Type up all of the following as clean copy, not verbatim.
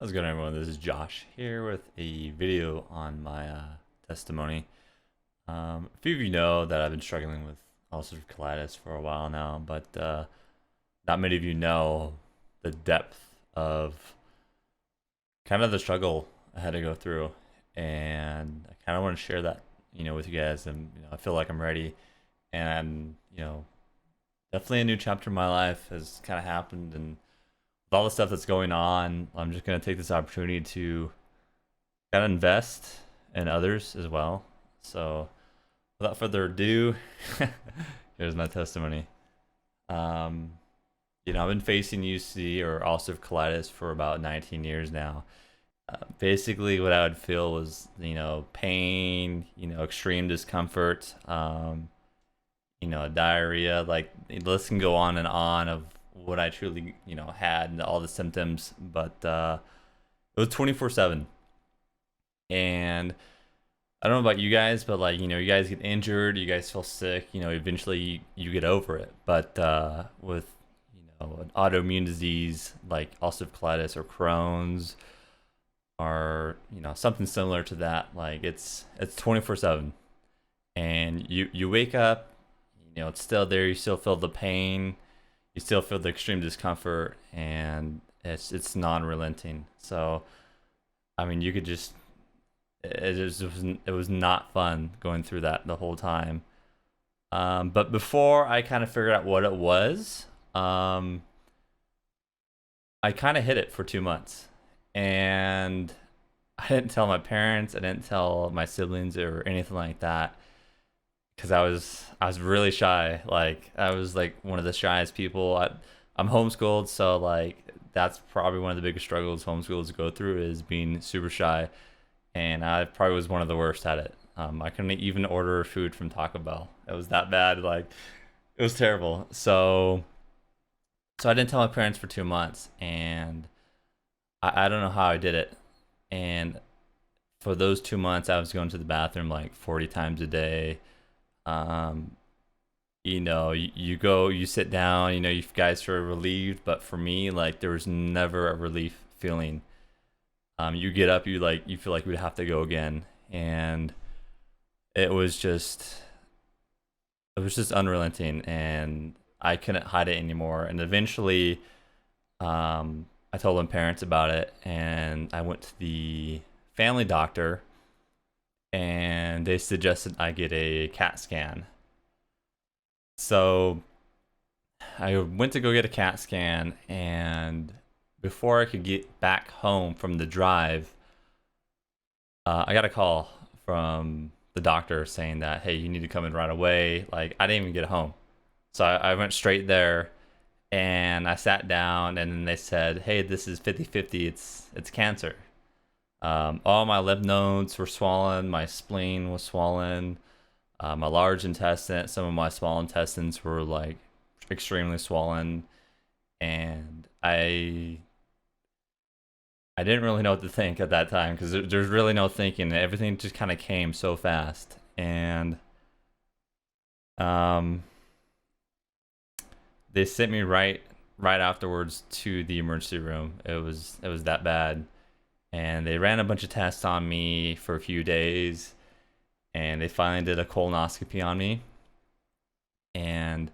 How's it going, everyone? This is Josh here with a video on my testimony. A few of you know that I've been struggling with ulcerative colitis for a while now, but not many of you know the depth of kind of the struggle I had to go through, and I kind of want to share that, with you guys. And I feel like I'm ready, and definitely a new chapter in my life has kind of happened, and with all the stuff that's going on, I'm just going to take this opportunity to kind of invest in others as well. So without further ado, here's my testimony. I've been facing UC or ulcerative colitis for about 19 years now. Basically what I would feel was, pain, extreme discomfort, diarrhea, like the list can go on and on of what I truly, had and all the symptoms, but it was 24/7. And I don't know about you guys, but you guys get injured, you guys feel sick, eventually you get over it. But with, an autoimmune disease like ulcerative colitis or Crohn's or, something similar to that, like it's 24/7. And you wake up, it's still there, you still feel the pain, you still feel the extreme discomfort, and it's non-relenting. So I mean, you could just it was not fun going through that the whole time. But before I kind of figured out what it was, I kind of hid it for 2 months, and I didn't tell my parents, I didn't tell my siblings or anything like that, because I was really shy. Like I was like one of the shyest people. I'm homeschooled, so like that's probably one of the biggest struggles homeschoolers go through is being super shy, and I probably was one of the worst at it. I couldn't even order food from Taco Bell. It was that bad. Like it was terrible. So I didn't tell my parents for 2 months, and I don't know how I did it. And for those 2 months, I was going to the bathroom like 40 times a day. um you go, you sit down, you guys are relieved, but for me, like there was never a relief feeling. You get up, you feel like we'd have to go again, and it was just unrelenting, and I couldn't hide it anymore. And eventually I told my parents about it, and I went to the family doctor, and they suggested I get a CAT scan. So I went to go get a CAT scan, and before I could get back home from the drive, I got a call from the doctor saying that, hey, you need to come in right away. Like I didn't even get home. So I went straight there, and I sat down, and then they said, hey, this is 50/50. It's cancer. All my lymph nodes were swollen. My spleen was swollen. My large intestine, some of my small intestines were like extremely swollen, and I didn't really know what to think at that time, because there's really no thinking. Everything just kind of came so fast, and um, they sent me right afterwards to the emergency room. It was that bad, and they ran a bunch of tests on me for a few days, and they finally did a colonoscopy on me, and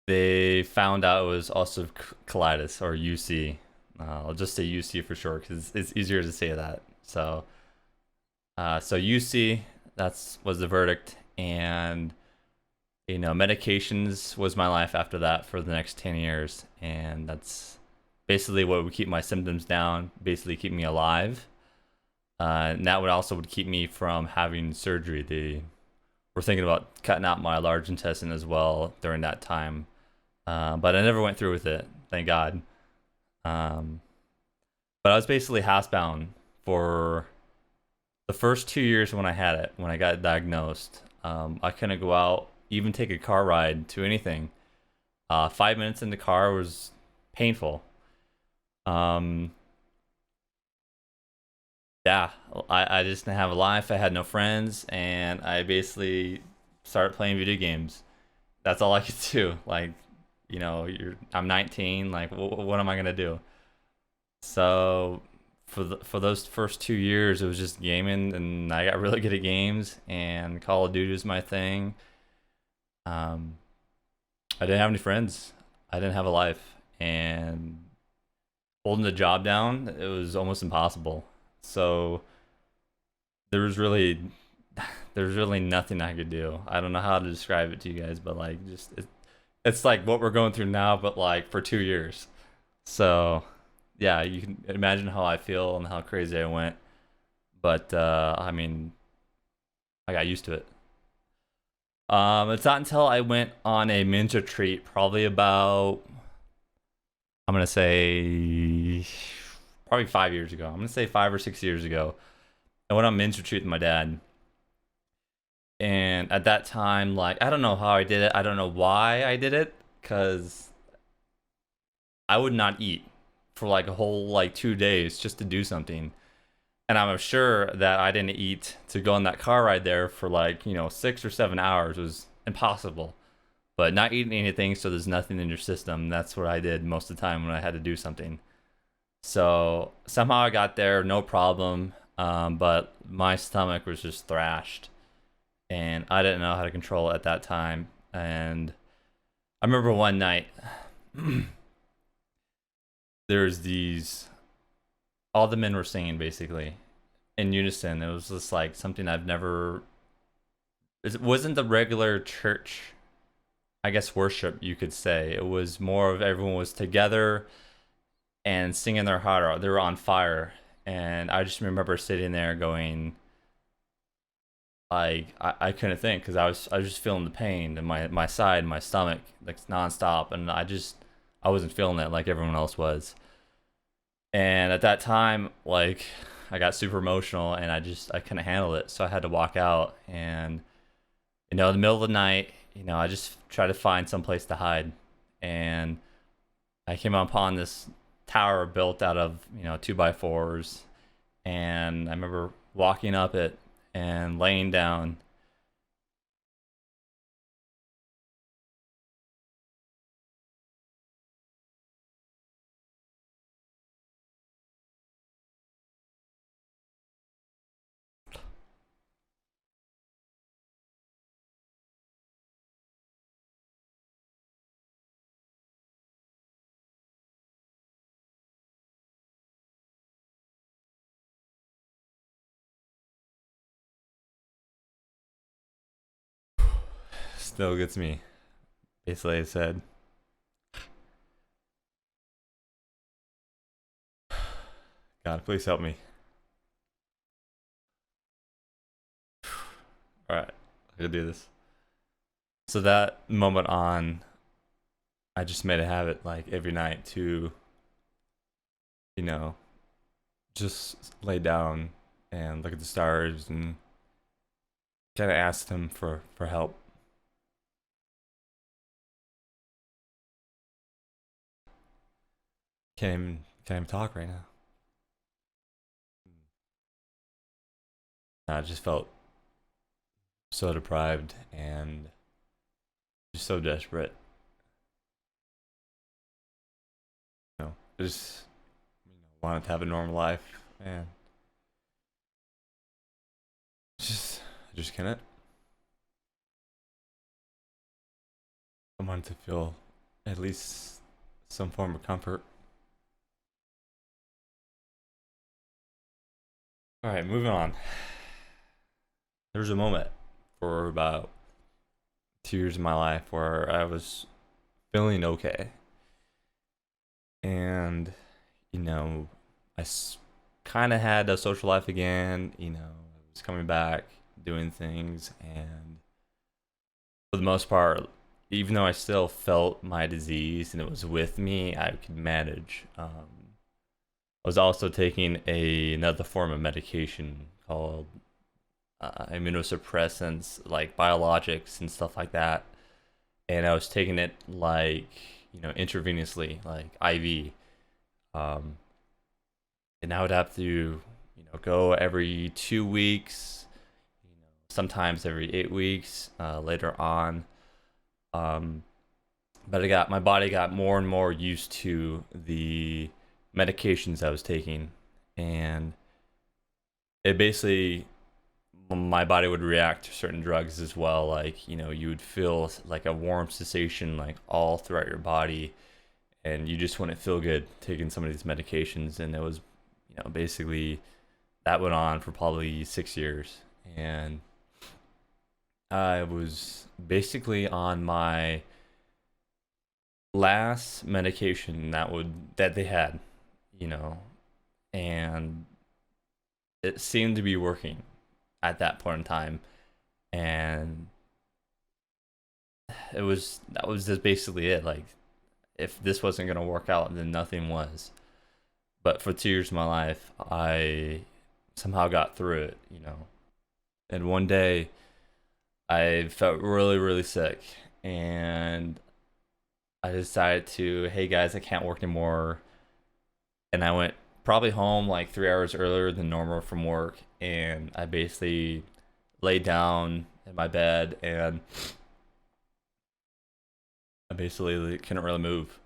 they found out it was also colitis, or UC. I'll just say UC for short because it's easier to say that. So UC, was the verdict, and medications was my life after that for the next 10 years, and that's basically what would keep my symptoms down, basically keep me alive. And that would keep me from having surgery. They were thinking about cutting out my large intestine as well during that time, but I never went through with it, thank God. But I was basically housebound for the first 2 years when I got diagnosed. I couldn't go out, even take a car ride to anything. 5 minutes in the car was painful. Um, yeah, I just didn't have a life. I had no friends, and I basically started playing video games. That's all I could do. Like, I'm 19. Like, what am I gonna do? So for those first 2 years, it was just gaming, and I got really good at games, and Call of Duty was my thing. Um, I didn't have any friends. I didn't have a life, and holding the job down, it was almost impossible. So there was really there's really nothing I could do. I don't know how to describe it to you guys, but like just it's like what we're going through now, but like for 2 years. So yeah, you can imagine how I feel and how crazy I went. But I mean, I got used to it. It's not until I went on a minge retreat, probably about I'm gonna say probably 5 years ago. I'm gonna say 5 or 6 years ago. I went on minge retreat with my dad. And at that time, like, I don't know how I did it. I don't know why I did it, because I would not eat for like a whole like 2 days just to do something. And I'm sure that I didn't eat to go on that car ride there for like, 6 or 7 hours was impossible. But not eating anything, so there's nothing in your system. That's what I did most of the time when I had to do something. So somehow I got there, no problem. But my stomach was just thrashed, and I didn't know how to control it at that time. And I remember one night, there's these, all the men were singing basically in unison. It was just like something I've never, it wasn't the regular church, I guess, worship, you could say. It was more of everyone was together and singing their heart out. They were on fire. And I just remember sitting there going, like I couldn't think, because I was just feeling the pain in my side, my stomach, like nonstop, and I wasn't feeling it like everyone else was. And at that time, like, I got super emotional, and I couldn't handle it, so I had to walk out. And in the middle of the night, I just tried to find some place to hide. And I came upon this tower built out of 2x4s, and I remember walking up it and laying down. Still gets me. Basically, I said, God, please help me. All right, I can do this. So that moment on, I just made a habit, like, every night to, you know, just lay down and look at the stars and kind of ask them for help. Can't even talk right now. I just felt so deprived and just so desperate. I just wanted to have a normal life, and I just couldn't. I wanted to feel at least some form of comfort. All right, moving on. There was a moment for about 2 years of my life where I was feeling okay, and you know, I kind of had a social life again. I was coming back, doing things, and for the most part, even though I still felt my disease and it was with me, I could manage. I was also taking another form of medication called immunosuppressants, like biologics and stuff like that. And I was taking it like, intravenously, like IV. Um, and I would have to, go every 2 weeks, sometimes every 8 weeks later on. Um, but my body got more and more used to the medications I was taking, and it basically, my body would react to certain drugs as well. Like, you would feel like a warm sensation like all throughout your body, and you just wouldn't feel good taking some of these medications. And it was, basically that went on for probably 6 years. And I was basically on my last medication that they had, you know, and it seemed to be working at that point in time. And that was just basically it. Like, if this wasn't gonna work out, then nothing was. But for 2 years of my life, I somehow got through it. And one day I felt really, really sick, and I decided to, hey guys, I can't work anymore. And I went probably home like 3 hours earlier than normal from work, and I basically laid down in my bed, and I basically couldn't really move.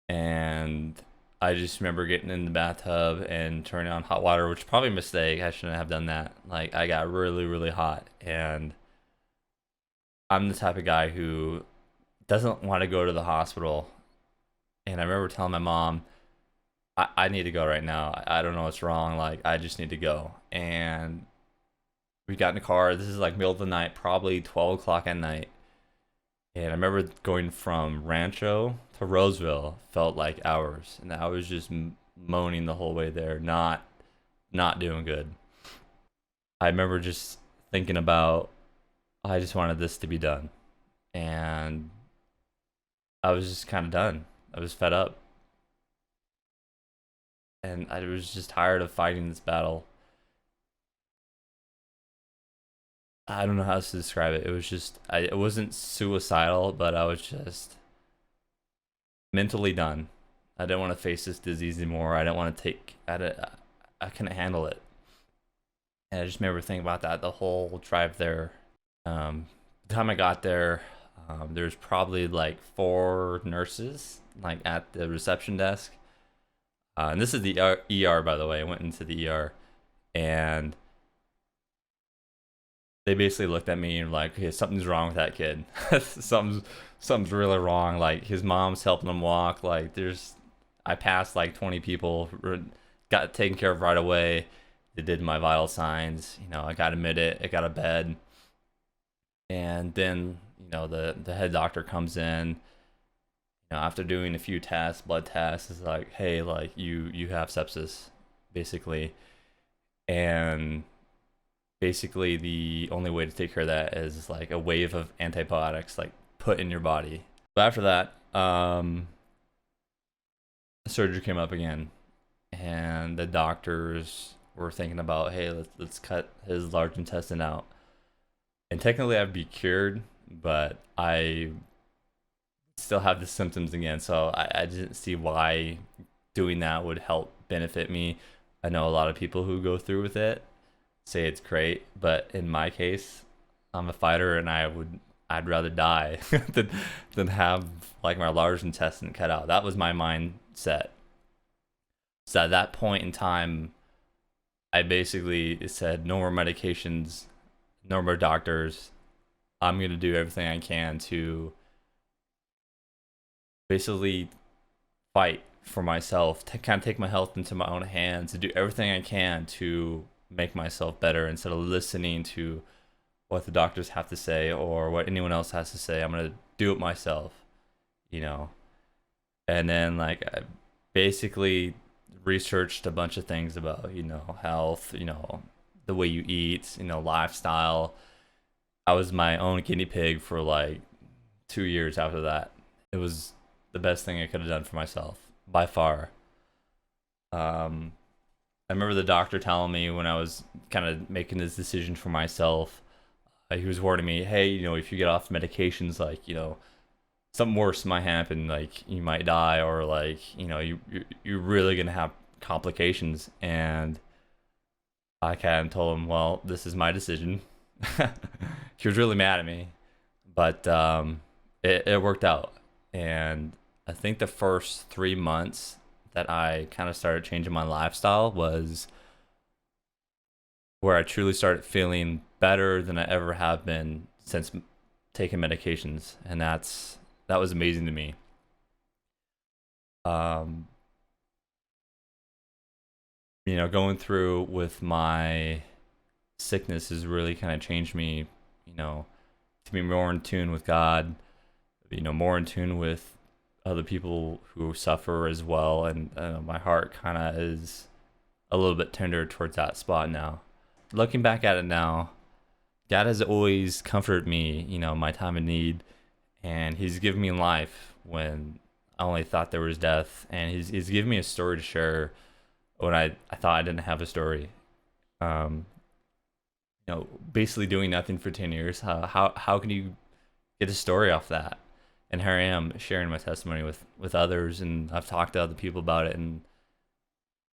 And I just remember getting in the bathtub and turning on hot water, which is probably a mistake. I shouldn't have done that. Like, I got really, really hot, and I'm the type of guy who doesn't want to go to the hospital. And I remember telling my mom, I need to go right now. I don't know what's wrong. Like, I just need to go. And we got in the car. This is like middle of the night, probably 12 o'clock at night. And I remember going from Rancho to Roseville felt like hours. And I was just moaning the whole way there, not doing good. I remember just thinking about, I just wanted this to be done. And I was just kind of done. I was fed up. And I was just tired of fighting this battle. I don't know how else to describe it. It was just, it wasn't suicidal, but I was just mentally done. I didn't want to face this disease anymore. I didn't want to I couldn't handle it. And I just remember thinking about that the whole drive there. The time I got there, there's probably like 4 nurses like at the reception desk. And this is the ER, by the way. I went into the ER, and they basically looked at me and like, okay, something's wrong with that kid. something's really wrong. Like, his mom's helping him walk. Like, I passed like 20 people, got taken care of right away. They did my vital signs. I got admitted. I got a bed, and then the head doctor comes in. After doing a few tests, blood tests, is like, hey, like, you have sepsis, basically. And basically the only way to take care of that is like a wave of antibiotics like put in your body. But after that, surgery came up again, and the doctors were thinking about, hey, let's cut his large intestine out. And technically I'd be cured, but I still have the symptoms again, so I didn't see why doing that would help benefit me. I know a lot of people who go through with it say it's great, but in my case, I'm a fighter, and I'd rather die than have like my large intestine cut out. That was my mindset. So at that point in time, I basically said, no more medications, no more doctors. I'm gonna do everything I can to basically fight for myself, to kind of take my health into my own hands, to do everything I can to make myself better instead of listening to what the doctors have to say or what anyone else has to say. I'm gonna do it myself. And then like I basically researched a bunch of things about health, the way you eat, lifestyle. I was my own guinea pig for like 2 years after that. It was the best thing I could have done for myself by far. I remember the doctor telling me when I was kind of making this decision for myself, he was warning me, hey, if you get off medications, like, something worse might happen, like you might die, or like, you're really gonna have complications. And I kind of told him, well, this is my decision. He was really mad at me, but it worked out. And I think the first 3 months that I kind of started changing my lifestyle was where I truly started feeling better than I ever have been since taking medications, and that was amazing to me. Um, Going through with my sickness has really kind of changed me, you know, to be more in tune with God, more in tune with other people who suffer as well, and my heart kind of is a little bit tender towards that spot now. Looking back at it now, God has always comforted me, my time of need, and He's given me life when I only thought there was death, and He's given me a story to share when I thought I didn't have a story. Um, Basically doing nothing for 10 years. How can you get a story off that? And here I am sharing my testimony with others, and I've talked to other people about it, and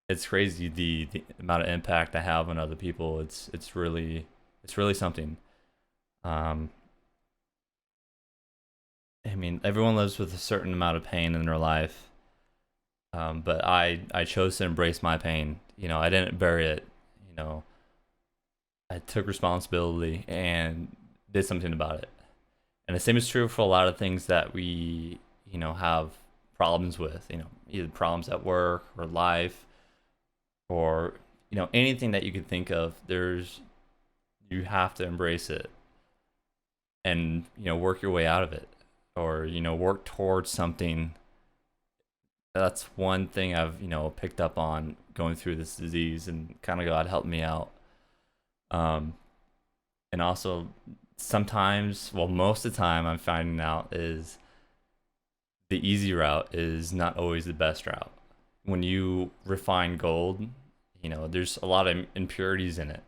it's crazy the amount of impact I have on other people. It's really something. Um, I mean, everyone lives with a certain amount of pain in their life, but I chose to embrace my pain. I didn't bury it. You know, I took responsibility and did something about it. And the same is true for a lot of things that we, have problems with, either problems at work or life or, anything that you could think of. You have to embrace it and, work your way out of it, or, work towards something. That's one thing I've, picked up on going through this disease, and kind of God helped me out. Um, and also sometimes, well, most of the time I'm finding out is the easy route is not always the best route. When you refine gold, there's a lot of impurities in it.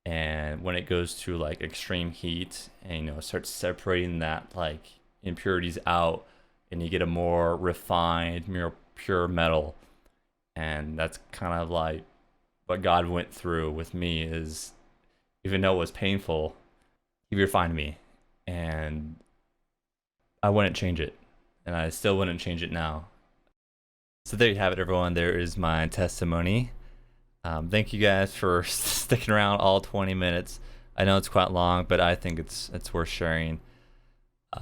And when it goes to like extreme heat and, starts separating that like impurities out, and you get a more refined, more pure metal. And that's kind of like what God went through with me, is even though it was painful, He refined me, and I wouldn't change it, and I still wouldn't change it now. So there you have it, everyone. There is my testimony. Thank you guys for sticking around all 20 minutes. I know it's quite long, but I think it's worth sharing.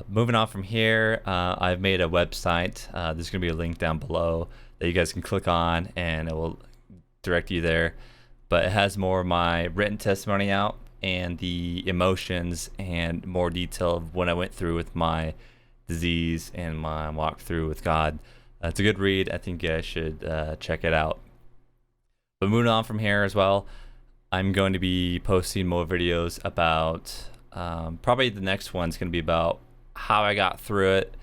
Moving on from here, I've made a website. There's going to be a link down below that you guys can click on, and it will direct you there. But it has more of my written testimony out, and the emotions and more detail of what I went through with my disease and my walk through with God. It's a good read. I think you guys should check it out. But moving on from here as well, I'm going to be posting more videos about, probably the next one's going to be about how I got through it,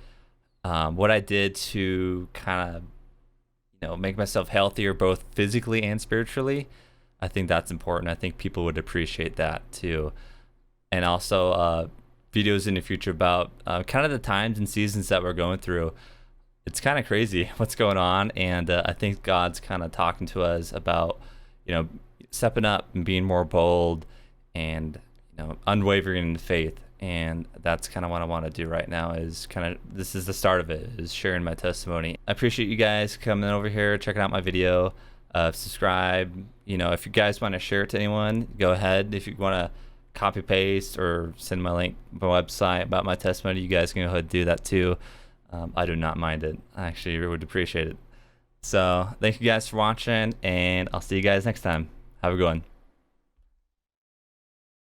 what I did to kind of, make myself healthier both physically and spiritually. I think that's important. I think people would appreciate that too. And also videos in the future about kind of the times and seasons that we're going through. It's kind of crazy what's going on, and I think God's kind of talking to us about, stepping up and being more bold and, unwavering in faith. And that's kind of what I want to do right now, is this is the start of it, is sharing my testimony. I appreciate you guys coming over here, checking out my video. Subscribe. If you guys want to share it to anyone, go ahead. If you want to copy paste or send my link, my website about my testimony, you guys can go ahead and do that too. I do not mind it. I actually would appreciate it. So thank you guys for watching, and I'll see you guys next time. Have a good one.